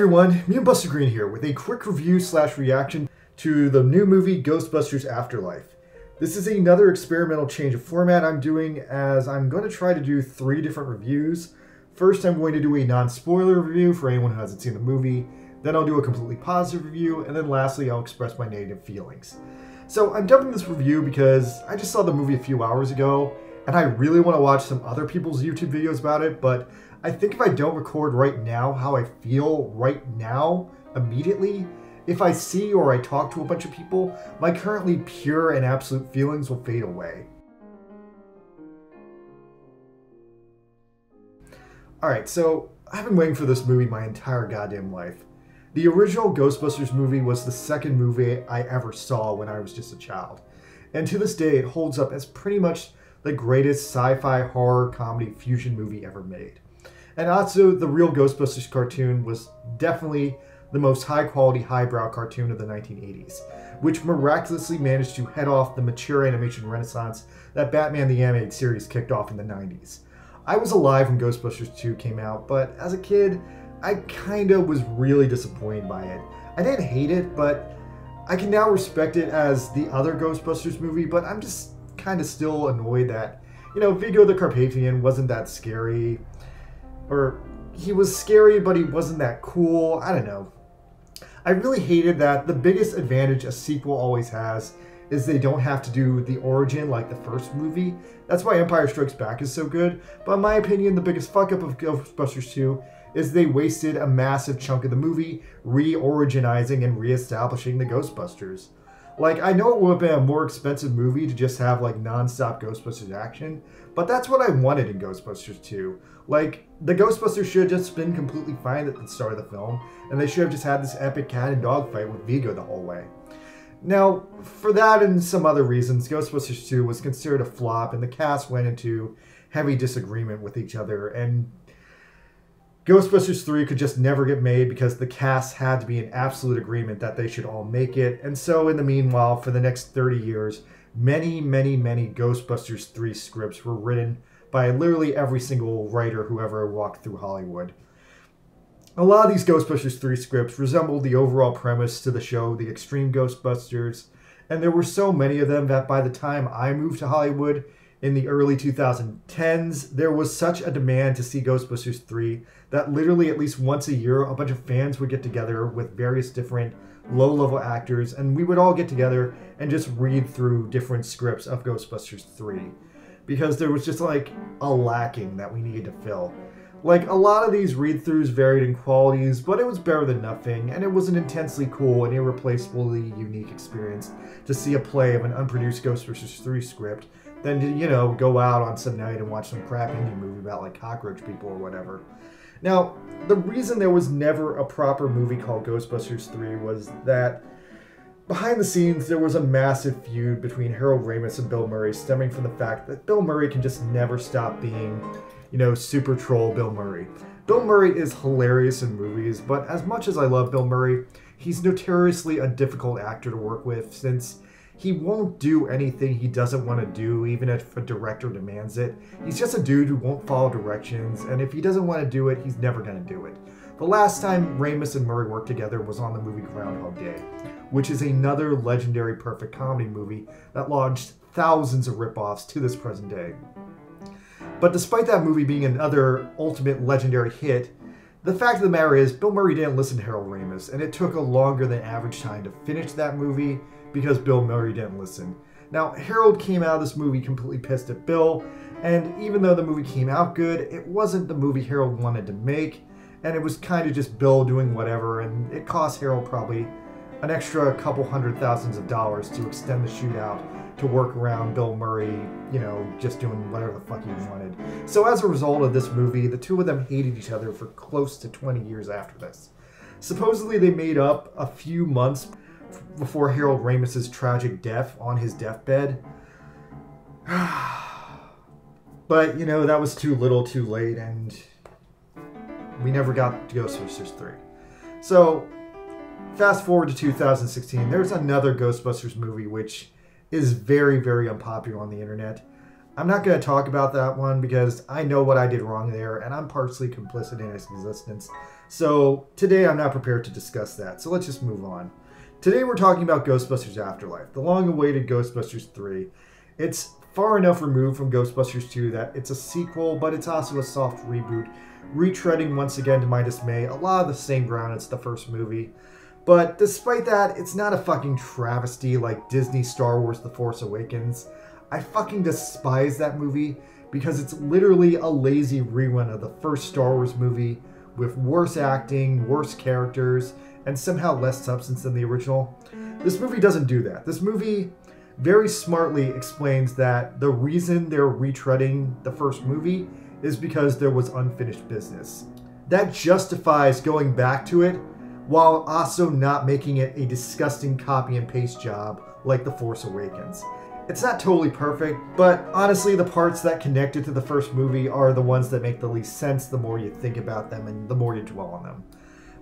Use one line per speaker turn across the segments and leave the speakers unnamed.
everyone, me and Buster Green here with a quick review / reaction to the new movie Ghostbusters Afterlife. This is another experimental change of format I'm doing, as I'm going to try to do 3 different reviews. First, I'm going to do a non-spoiler review for anyone who hasn't seen the movie, then I'll do a completely positive review, and then lastly I'll express my negative feelings. So I'm dumping this review because I just saw the movie a few hours ago, and I really want to watch some other people's YouTube videos about it, but I think if I don't record right now how I feel right now, immediately, if I see or I talk to a bunch of people, my currently pure and absolute feelings will fade away. Alright, so I've been waiting for this movie my entire goddamn life. The original Ghostbusters movie was the second movie I ever saw when I was just a child. And to this day, it holds up as pretty much the greatest sci-fi horror comedy fusion movie ever made. And also, the real Ghostbusters cartoon was definitely the most high-quality, highbrow cartoon of the 1980s, which miraculously managed to head off the mature animation renaissance that Batman the Animated Series kicked off in the 90s. I was alive when Ghostbusters 2 came out, but as a kid, I kinda was really disappointed by it. I didn't hate it, but I can now respect it as the other Ghostbusters movie, but I'm just kinda still annoyed that, Vigo the Carpathian wasn't that scary. Or he was scary, but he wasn't that cool. I don't know. I really hated that the biggest advantage a sequel always has is they don't have to do the origin like the first movie. That's why Empire Strikes Back is so good. But in my opinion, the biggest fuck up of Ghostbusters 2 is they wasted a massive chunk of the movie re-originizing and re-establishing the Ghostbusters. Like, I know it would have been a more expensive movie to just have, like, non-stop Ghostbusters action, but that's what I wanted in Ghostbusters 2. Like, the Ghostbusters should have just been completely fine at the start of the film, and they should have just had this epic cat and dog fight with Vigo the whole way. Now, for that and some other reasons, Ghostbusters 2 was considered a flop, and the cast went into heavy disagreement with each other, and Ghostbusters 3 could just never get made because the cast had to be in absolute agreement that they should all make it. And so in the meanwhile, for the next 30 years, many Ghostbusters 3 scripts were written by literally every single writer who ever walked through Hollywood. A lot of these Ghostbusters 3 scripts resembled the overall premise to the show The Extreme Ghostbusters, and there were so many of them that by the time I moved to Hollywood, in the early 2010s, there was such a demand to see Ghostbusters 3 that literally at least once a year, a bunch of fans would get together with various different low-level actors, and we would all get together and just read through different scripts of Ghostbusters 3. Because there was just like a lacking that we needed to fill. Like, a lot of these read-throughs varied in qualities, but it was better than nothing, and it was an intensely cool and irreplaceably unique experience to see a play of an unproduced Ghostbusters 3 script than to, go out on some night and watch some crap indie movie about, like, cockroach people or whatever. Now, the reason there was never a proper movie called Ghostbusters 3 was that behind the scenes, there was a massive feud between Harold Ramis and Bill Murray, stemming from the fact that Bill Murray can just never stop being, super troll Bill Murray. Bill Murray is hilarious in movies, but as much as I love Bill Murray, he's notoriously a difficult actor to work with, since he won't do anything he doesn't want to do, even if a director demands it. He's just a dude who won't follow directions, and if he doesn't want to do it, he's never going to do it. The last time Ramis and Murray worked together was on the movie Groundhog Day, which is another legendary perfect comedy movie that launched thousands of ripoffs to this present day. But despite that movie being another ultimate legendary hit, the fact of the matter is Bill Murray didn't listen to Harold Ramis, and it took a longer than average time to finish that movie because Bill Murray didn't listen. Now, Harold came out of this movie completely pissed at Bill, and even though the movie came out good, it wasn't the movie Harold wanted to make, and it was kind of just Bill doing whatever, and it cost Harold probably an extra couple $100,000s to extend the shootout to work around Bill Murray, just doing whatever the fuck he wanted. So as a result of this movie, the two of them hated each other for close to 20 years after this. Supposedly they made up a few months before Harold Ramis' tragic death on his deathbed. But, that was too little too late, and we never got to Ghostbusters 3. So, fast forward to 2016, there's another Ghostbusters movie which is very unpopular on the internet. I'm not going to talk about that one because I know what I did wrong there, and I'm partially complicit in its existence. So today I'm not prepared to discuss that, so let's just move on. Today we're talking about Ghostbusters Afterlife, the long-awaited Ghostbusters 3. It's far enough removed from Ghostbusters 2 that it's a sequel, but it's also a soft reboot, retreading once again, to my dismay, a lot of the same ground as the first movie. But despite that, it's not a fucking travesty like Disney's Star Wars The Force Awakens. I fucking despise that movie because it's literally a lazy rerun of the first Star Wars movie with worse acting, worse characters, and somehow less substance than the original. This movie doesn't do that. This movie very smartly explains that the reason they're retreading the first movie is because there was unfinished business. That justifies going back to it while also not making it a disgusting copy and paste job like The Force Awakens. It's not totally perfect, but honestly the parts that connected to the first movie are the ones that make the least sense the more you think about them and the more you dwell on them.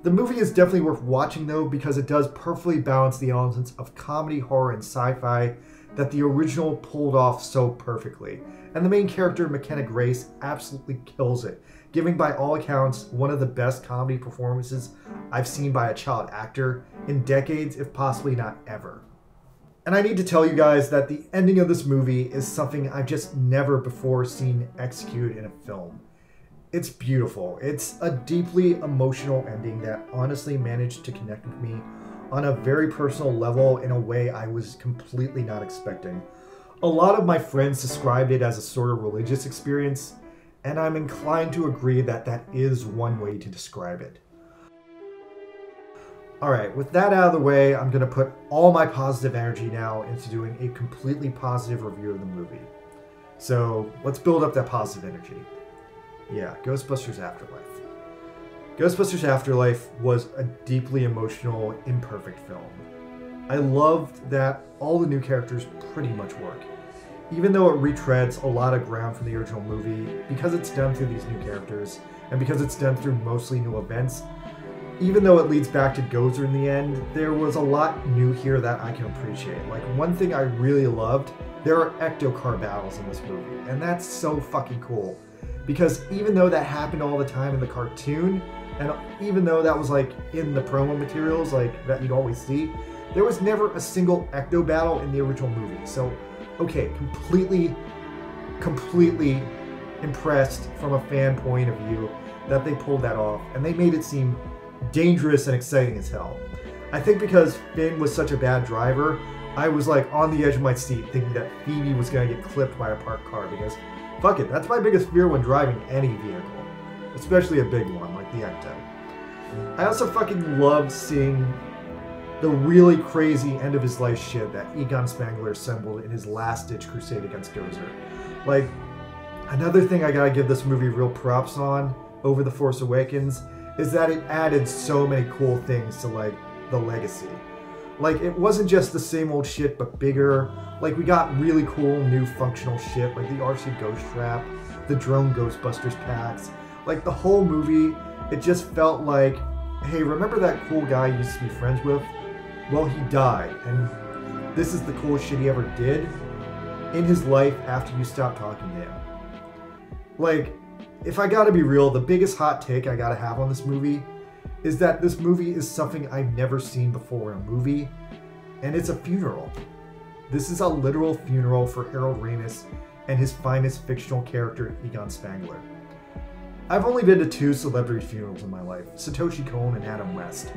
The movie is definitely worth watching though, because it does perfectly balance the elements of comedy, horror, and sci-fi that the original pulled off so perfectly. And the main character, McKenna Grace, absolutely kills it, giving by all accounts one of the best comedy performances I've seen by a child actor in decades, if possibly not ever. And I need to tell you guys that the ending of this movie is something I've just never before seen executed in a film. It's beautiful. It's a deeply emotional ending that honestly managed to connect with me on a very personal level in a way I was completely not expecting. A lot of my friends described it as a sort of religious experience, and I'm inclined to agree that that is one way to describe it. Alright, with that out of the way, I'm going to put all my positive energy now into doing a completely positive review of the movie. So, let's build up that positive energy. Yeah, Ghostbusters Afterlife. Ghostbusters Afterlife was a deeply emotional, imperfect film. I loved that all the new characters pretty much work. Even though it retreads a lot of ground from the original movie, because it's done through these new characters, and because it's done through mostly new events, even though it leads back to Gozer in the end, there was a lot new here that I can appreciate. Like, one thing I really loved, there are ecto-car battles in this movie, and that's so fucking cool. Because even though that happened all the time in the cartoon, and even though that was like in the promo materials like that you'd always see, there was never a single ecto battle in the original movie. So, okay, completely impressed from a fan point of view that they pulled that off, and they made it seem dangerous and exciting as hell. I think because Finn was such a bad driver, I was like on the edge of my seat thinking that Phoebe was gonna get clipped by a parked car, because fuck it, that's my biggest fear when driving any vehicle, especially a big one like the Ecto. I also fucking love seeing the really crazy end of his life shit that Egon Spengler assembled in his last-ditch crusade against Gozer. Like, another thing I gotta give this movie real props on over The Force Awakens is that it added so many cool things to, like, the legacy. Like, it wasn't just the same old shit, but bigger. Like, we got really cool new functional shit, like the RC Ghost Trap, the drone Ghostbusters packs. Like, the whole movie, it just felt like, hey, remember that cool guy you used to be friends with? Well, he died, and this is the coolest shit he ever did in his life after you stopped talking to him. Like, if I gotta be real, the biggest hot take I gotta have on this movie is that this movie is something I've never seen before in a movie, and it's a funeral. This is a literal funeral for Harold Ramis and his finest fictional character, Egon Spengler. I've only been to 2 celebrity funerals in my life, Satoshi Kon and Adam West,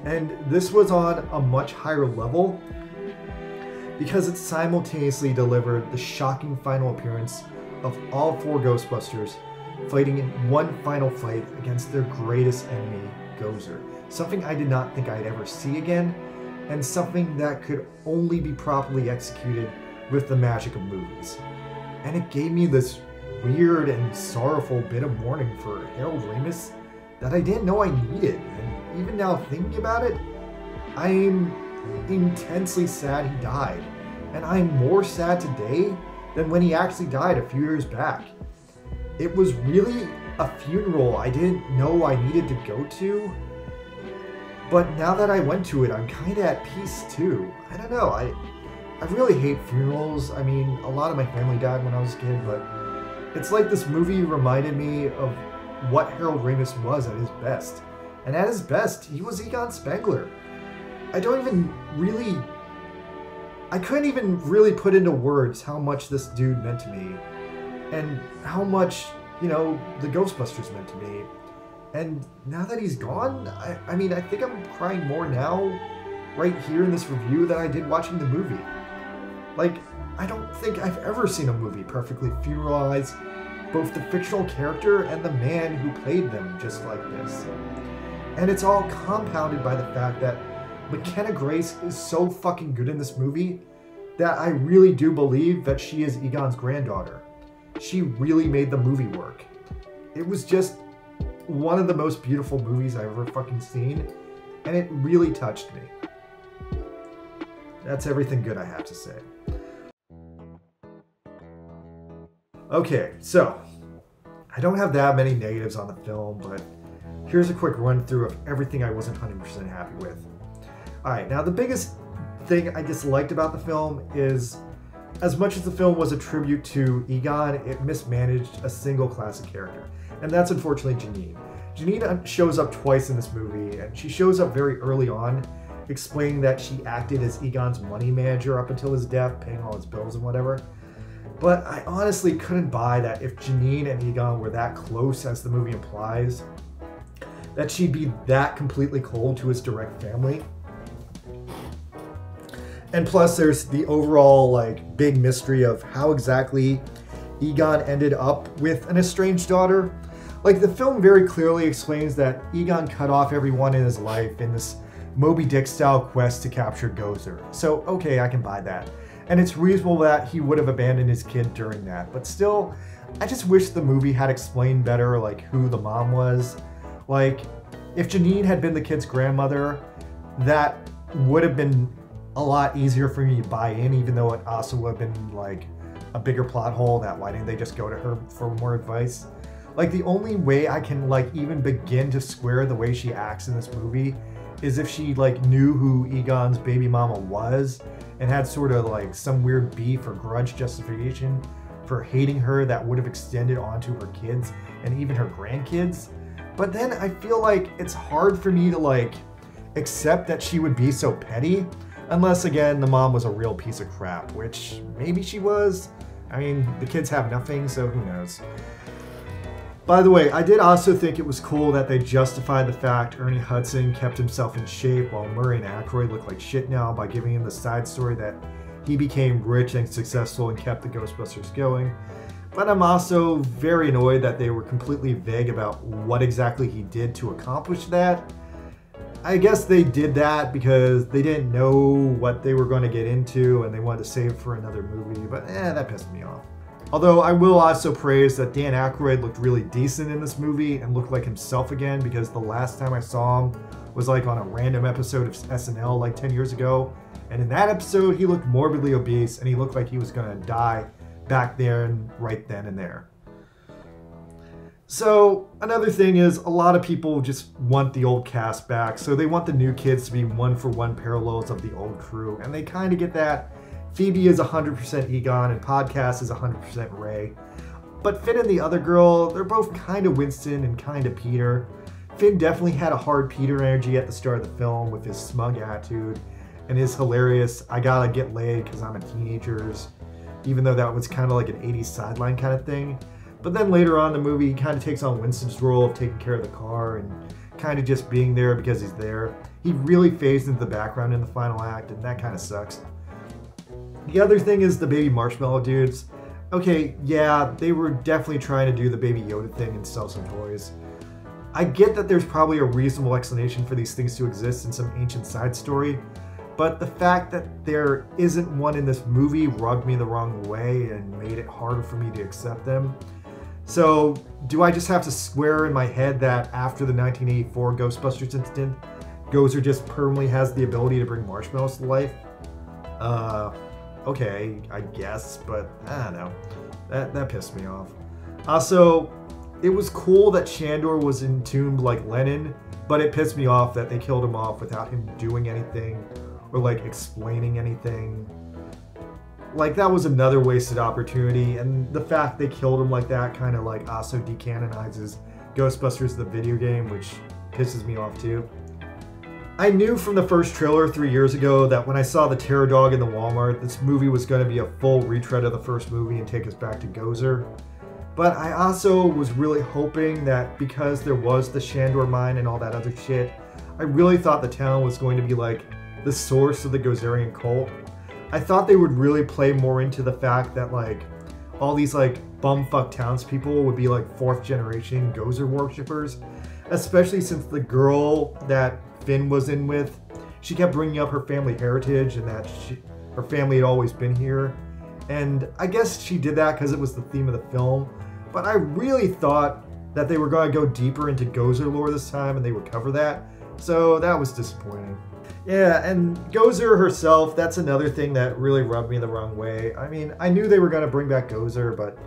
and this was on a much higher level because it simultaneously delivered the shocking final appearance of all 4 Ghostbusters fighting in one final fight against their greatest enemy, Gozer. Something I did not think I'd ever see again, and something that could only be properly executed with the magic of movies. And it gave me this weird and sorrowful bit of mourning for Harold Ramis that I didn't know I needed. And even now thinking about it, I'm intensely sad he died. And I'm more sad today than when he actually died a few years back. It was really a funeral I didn't know I needed to go to, but now that I went to it, I'm kind of at peace too. I don't know, I really hate funerals. I mean, a lot of my family died when I was a kid, but it's like this movie reminded me of what Harold Ramis was at his best. And at his best, he was Egon Spengler. I couldn't even really put into words how much this dude meant to me. And how much, the Ghostbusters meant to me. And now that he's gone, I mean, I think I'm crying more now, right here in this review, than I did watching the movie. Like, I don't think I've ever seen a movie perfectly funeralize both the fictional character and the man who played them just like this. And it's all compounded by the fact that McKenna Grace is so fucking good in this movie that I really do believe that she is Egon's granddaughter. She really made the movie work. It was just one of the most beautiful movies I've ever fucking seen, and it really touched me. That's everything good I have to say. Okay, so I don't have that many negatives on the film, but here's a quick run through of everything I wasn't 100% happy with. Alright, now the biggest thing I disliked about the film is, as much as the film was a tribute to Egon, it mismanaged a single classic character. And that's unfortunately Janine. Janine shows up twice in this movie, and she shows up very early on, explaining that she acted as Egon's money manager up until his death, paying all his bills and whatever. But I honestly couldn't buy that if Janine and Egon were that close as the movie implies, that she'd be that completely cold to his direct family. And plus there's the overall big mystery of how exactly Egon ended up with an estranged daughter. The film very clearly explains that Egon cut off everyone in his life in this Moby Dick style quest to capture Gozer. So okay, I can buy that. And it's reasonable that he would have abandoned his kid during that. But still, I just wish the movie had explained better who the mom was. If Janine had been the kid's grandmother, that would have been a lot easier for me to buy in, even though it also would have been a bigger plot hole that why didn't they just go to her for more advice? The only way I can even begin to square the way she acts in this movie is if she knew who Egon's baby mama was and had sort of some weird beef or grudge justification for hating her that would have extended onto her kids and even her grandkids. But then I feel it's hard for me to accept that she would be so petty, unless again the mom was a real piece of crap, which maybe she was. I mean, the kids have nothing, so who knows. By the way, I did also think it was cool that they justified the fact Ernie Hudson kept himself in shape while Murray and Aykroyd look like shit now by giving him the side story that he became rich and successful and kept the Ghostbusters going. But I'm also very annoyed that they were completely vague about what exactly he did to accomplish that. I guess they did that because they didn't know what they were going to get into and they wanted to save it for another movie, but that pissed me off. Although I will also praise that Dan Aykroyd looked really decent in this movie and looked like himself again, because the last time I saw him was on a random episode of SNL 10 years ago. And in that episode, he looked morbidly obese and he looked like he was going to die back there and right then and there. So another thing is a lot of people just want the old cast back. So they want the new kids to be one-for-one parallels of the old crew. And they kind of get that. Phoebe is 100% Egon and Podcast is 100% Ray. But Finn and the other girl, they're both kind of Winston and kind of Peter. Finn definitely had a hard Peter energy at the start of the film with his smug attitude and his hilarious "I gotta get laid because I'm a teenager's," even though that was kind of like an 80s sideline kind of thing. But then later on in the movie, he kind of takes on Winston's role of taking care of the car and kind of just being there because he's there. He really fades into the background in the final act, and that kind of sucks. The other thing is the baby marshmallow dudes. Okay, yeah, they were definitely trying to do the Baby Yoda thing and sell some toys. I get that there's probably a reasonable explanation for these things to exist in some ancient side story, but the fact that there isn't one in this movie rubbed me the wrong way and made it harder for me to accept them. So, do I just have to square in my head that after the 1984 Ghostbusters incident, Gozer just permanently has the ability to bring marshmallows to life? Okay, I guess, but I don't know. That pissed me off. Also, it was cool that Shandor was entombed like Lennon, but it pissed me off that they killed him off without him doing anything or explaining anything. That was another wasted opportunity, and the fact they killed him like that kind of also decanonizes Ghostbusters the video game, which pisses me off too. I knew from the first trailer 3 years ago that when I saw the terror dog in the Walmart, this movie was going to be a full retread of the first movie and take us back to Gozer. But I also was really hoping that because there was the Shandor mine and all that other shit, I really thought the town was going to be like the source of the Gozerian cult. I thought they would really play more into the fact that like all these like bumfuck townspeople would be like 4th generation Gozer worshippers, especially since the girl that Finn was in with, she kept bringing up her family heritage and that her family had always been here. And I guess she did that because it was the theme of the film. But I really thought that they were going to go deeper into Gozer lore this time and they would cover that. So that was disappointing. Yeah, and Gozer herself, that's another thing that really rubbed me the wrong way. I mean, I knew they were going to bring back Gozer, but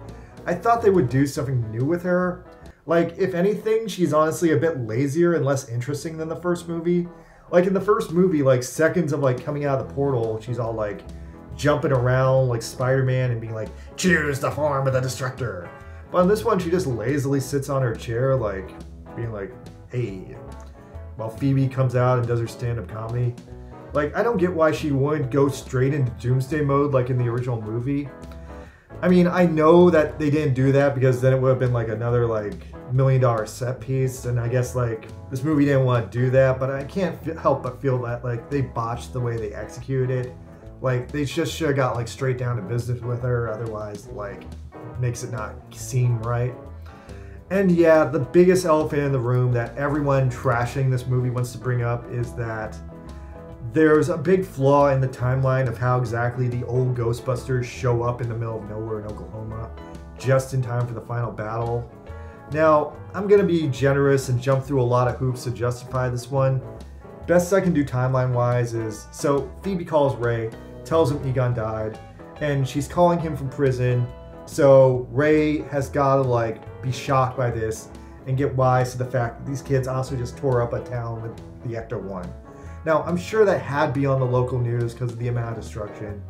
I thought they would do something new with her. Like, if anything, she's honestly a bit lazier and less interesting than the first movie. Like, in the first movie, like, seconds of, like, coming out of the portal, she's all, like, jumping around like Spider-Man and being like, choose the form of the Destructor. But in this one, she just lazily sits on her chair, like, being like, hey. While Phoebe comes out and does her stand-up comedy. Like, I don't get why she wouldn't go straight into Doomsday mode like in the original movie. I mean, I know that they didn't do that because then it would have been like another like $1 million set piece, and I guess like this movie didn't want to do that, but I can't help but feel that like they botched the way they executed it. Like, they just should have got like straight down to business with her, otherwise like makes it not seem right. And yeah, the biggest elephant in the room that everyone trashing this movie wants to bring up is that there's a big flaw in the timeline of how exactly the old Ghostbusters show up in the middle of nowhere in Oklahoma, just in time for the final battle. Now, I'm going to be generous and jump through a lot of hoops to justify this one. Best I can do timeline-wise is, so Phoebe calls Ray, tells him Egon died, and she's calling him from prison, so Ray has got to like be shocked by this and get wise to the fact that these kids also just tore up a town with the Ecto-1. Now, I'm sure that had to be on the local news because of the amount of destruction.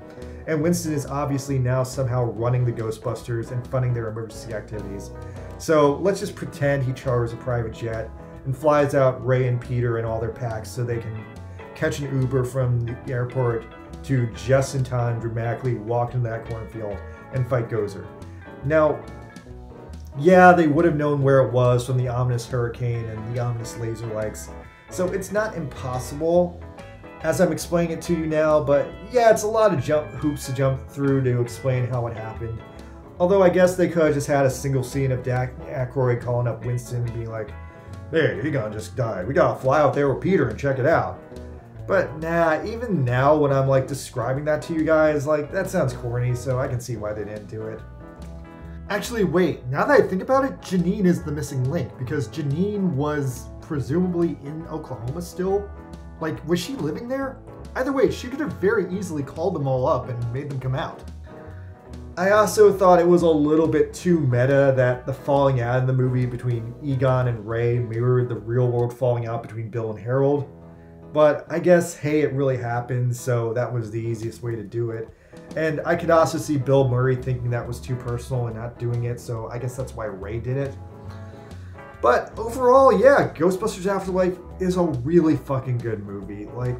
And Winston is obviously now somehow running the Ghostbusters and funding their emergency activities. So let's just pretend he charters a private jet and flies out Ray and Peter and all their packs so they can catch an Uber from the airport to just in time dramatically walk into that cornfield and fight Gozer. Now, yeah, they would have known where it was from the ominous hurricane and the ominous laser lights. So it's not impossible, as I'm explaining it to you now, but yeah, it's a lot of hoops to jump through to explain how it happened. Although I guess they could have just had a single scene of Dan Aykroyd calling up Winston and being like, hey, Egon just died. We gotta fly out there with Peter and check it out. But nah, even now when I'm like describing that to you guys, like that sounds corny, so I can see why they didn't do it. Actually, wait, now that I think about it, Janine is the missing link, because Janine was presumably in Oklahoma still. Like, was she living there? Either way, she could have very easily called them all up and made them come out. I also thought it was a little bit too meta that the falling out in the movie between Egon and Ray mirrored the real world falling out between Bill and Harold. But I guess, hey, it really happened, so that was the easiest way to do it. And I could also see Bill Murray thinking that was too personal and not doing it, so I guess that's why Ray did it. But overall, yeah, Ghostbusters Afterlife is a really fucking good movie. Like,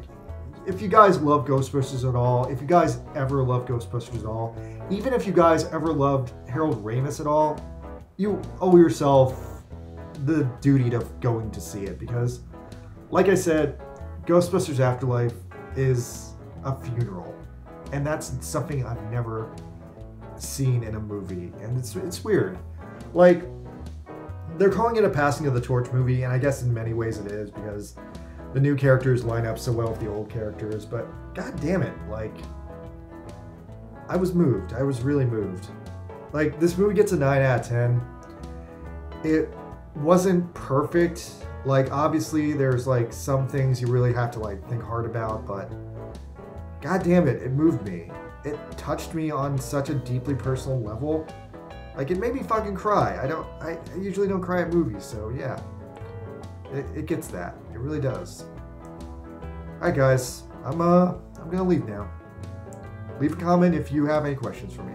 if you guys love Ghostbusters at all, if you guys ever loved Ghostbusters at all, even if you guys ever loved Harold Ramis at all, you owe yourself the duty of going to see it, because, like I said, Ghostbusters Afterlife is a funeral, and that's something I've never seen in a movie, and it's weird. Like, they're calling it a passing of the torch movie, and I guess in many ways it is, because the new characters line up so well with the old characters, but god damn it, like, I was moved. I was really moved. Like, this movie gets a 9 out of 10. It wasn't perfect. Like, obviously, there's, like, some things you really have to, like, think hard about, but god damn it, it moved me. It touched me on such a deeply personal level. Like, it made me fucking cry. I usually don't cry at movies, so yeah. It gets that. It really does. Alright guys, I'm gonna leave now. Leave a comment if you have any questions for me.